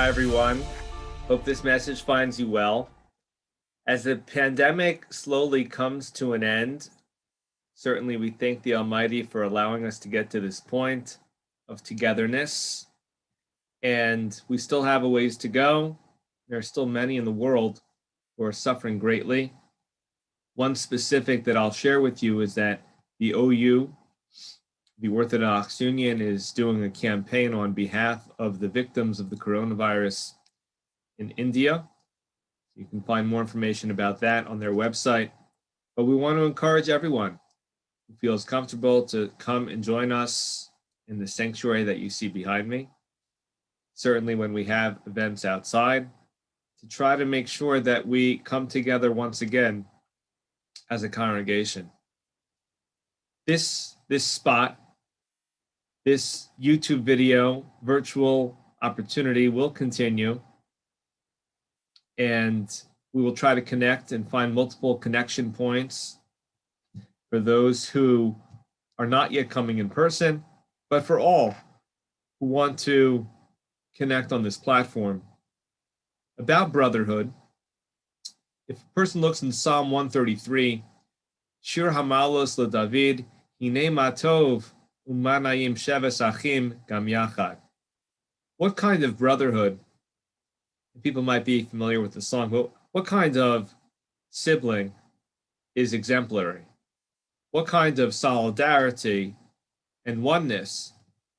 Hi, everyone. Hope this message finds you well. As the pandemic slowly comes to an end, certainly we thank the Almighty for allowing us to get to this point of togetherness. And we still have a ways to go. There are still many in the world who are suffering greatly. One specific that I'll share with you is that the OU, the Orthodox Union, is doing a campaign on behalf of the victims of the coronavirus in India. You can find more information about that on their website. But we want to encourage everyone who feels comfortable to come and join us in the sanctuary that you see behind me. Certainly when we have events outside, to try to make sure that we come together once again as a congregation. This spot, this YouTube video virtual opportunity will continue, and we will try to connect and find multiple connection points for those who are not yet coming in person, but for all who want to connect on this platform. About brotherhood, if a person looks in Psalm 133, Shir Hamalos LeDavid, Hine Matov Umanayim Sheves Achim Gam Yachad. What kind of brotherhood? People might be familiar with the song, but what kind of sibling is exemplary? What kind of solidarity and oneness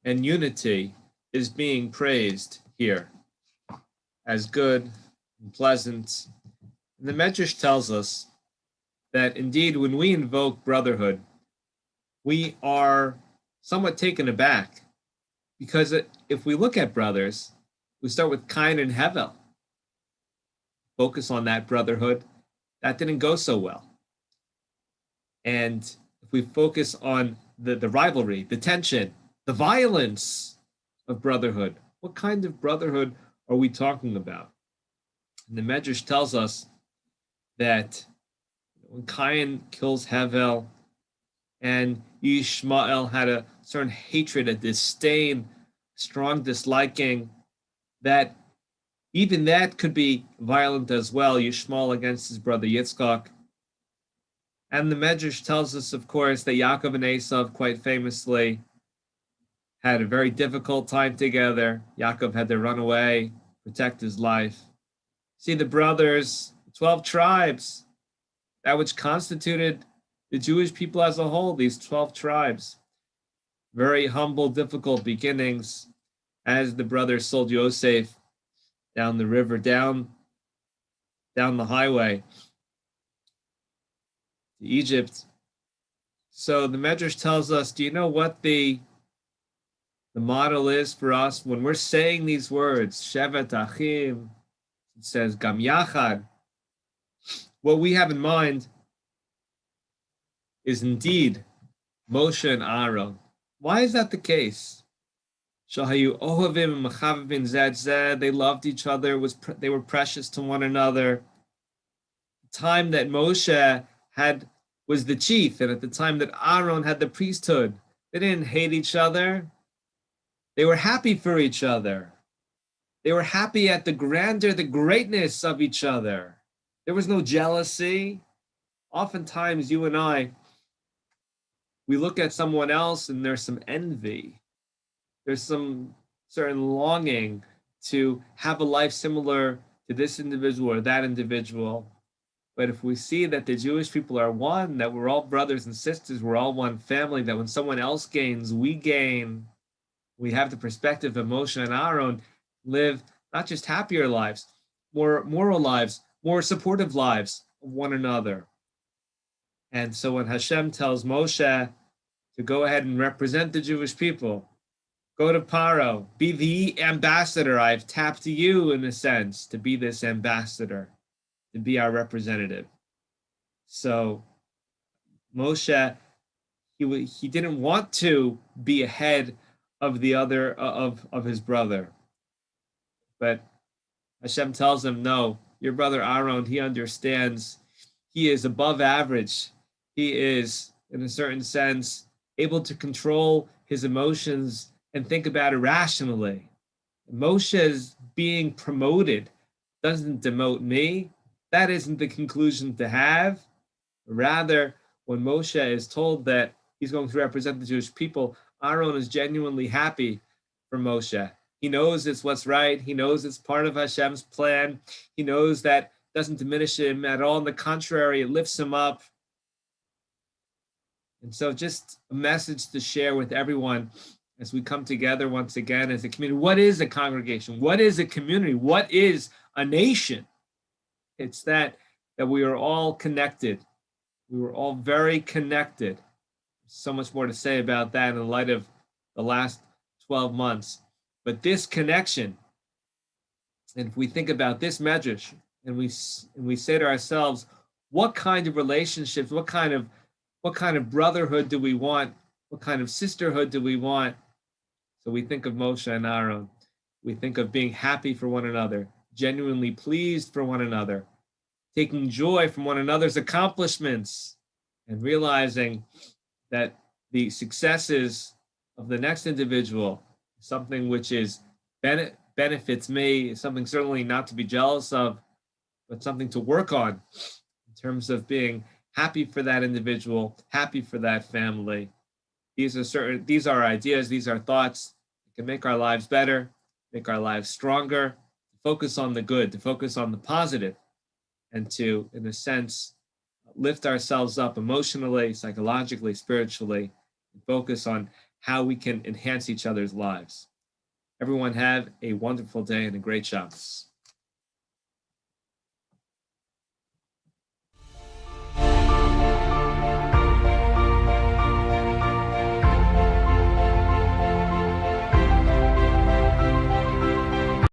and unity is being praised here as good and pleasant? And the Medrash tells us that indeed when we invoke brotherhood, we are somewhat taken aback, because if we look at brothers, we start with Cain and Hevel. Focus on that brotherhood, that didn't go so well. And if we focus on the rivalry, the tension, the violence of brotherhood, what kind of brotherhood are we talking about? And the Medrash tells us that when Cain kills Hevel and Yishmael had a certain hatred, a disdain, strong disliking, that even that could be violent as well, Yishmael against his brother Yitzchak. And the Medrash tells us, of course, that Yaakov and Esav quite famously had a very difficult time together. Yaakov had to run away, protect his life. See, the brothers, 12 tribes, that which constituted the Jewish people as a whole, these 12 tribes. Very humble, difficult beginnings as the brothers sold Yosef down the river, down the highway to Egypt. So the Medrash tells us, do you know what the model is for us when we're saying these words, Shevet Achim? It says Gam Yachad. What we have in mind is indeed Moshe and Aaron. Why is that the case? Shahayu Ohavim and Machavim Zed. They loved each other. They were precious to one another. The time that Moshe was the chief, and at the time that Aaron had the priesthood, they didn't hate each other. They were happy for each other. They were happy at the grandeur, the greatness of each other. There was no jealousy. Oftentimes, you and I, we look at someone else and there's some envy. There's some certain longing to have a life similar to this individual or that individual. But if we see that the Jewish people are one, that we're all brothers and sisters, we're all one family, that when someone else gains, we gain, we have the perspective of Moshe and Aaron, live not just happier lives, more moral lives, more supportive lives of one another. And so when Hashem tells Moshe to go ahead and represent the Jewish people, go to Paro, be the ambassador. I've tapped you, in a sense, to be this ambassador, to be our representative. So Moshe, he didn't want to be ahead of the other, of his brother. But Hashem tells him, no, your brother Aaron, he understands. He is above average. He is, in a certain sense, able to control his emotions and think about it rationally. Moshe's being promoted doesn't demote me. That isn't the conclusion to have. Rather, when Moshe is told that he's going to represent the Jewish people, Aaron is genuinely happy for Moshe. He knows it's what's right. He knows it's part of Hashem's plan. He knows that doesn't diminish him at all. On the contrary, it lifts him up. And so just a message to share with everyone as we come together once again as a community. What is a congregation? What is a community? What is a nation? It's that we are all connected. We were all very connected. So much more to say about that in light of the last 12 months. But this connection, and if we think about this medrash, and we say to ourselves, what kind of relationships, what kind of brotherhood do we want? What kind of sisterhood do we want? So we think of Moshe and Aaron. We think of being happy for one another, genuinely pleased for one another, taking joy from one another's accomplishments, and realizing that the successes of the next individual, something which is benefits me, something certainly not to be jealous of, but something to work on in terms of being happy for that individual, happy for that family. These are ideas, these are thoughts that can make our lives better, make our lives stronger, to focus on the good, to focus on the positive, and to, in a sense, lift ourselves up emotionally, psychologically, spiritually, and focus on how we can enhance each other's lives. Everyone have a wonderful day and a great Shabbos.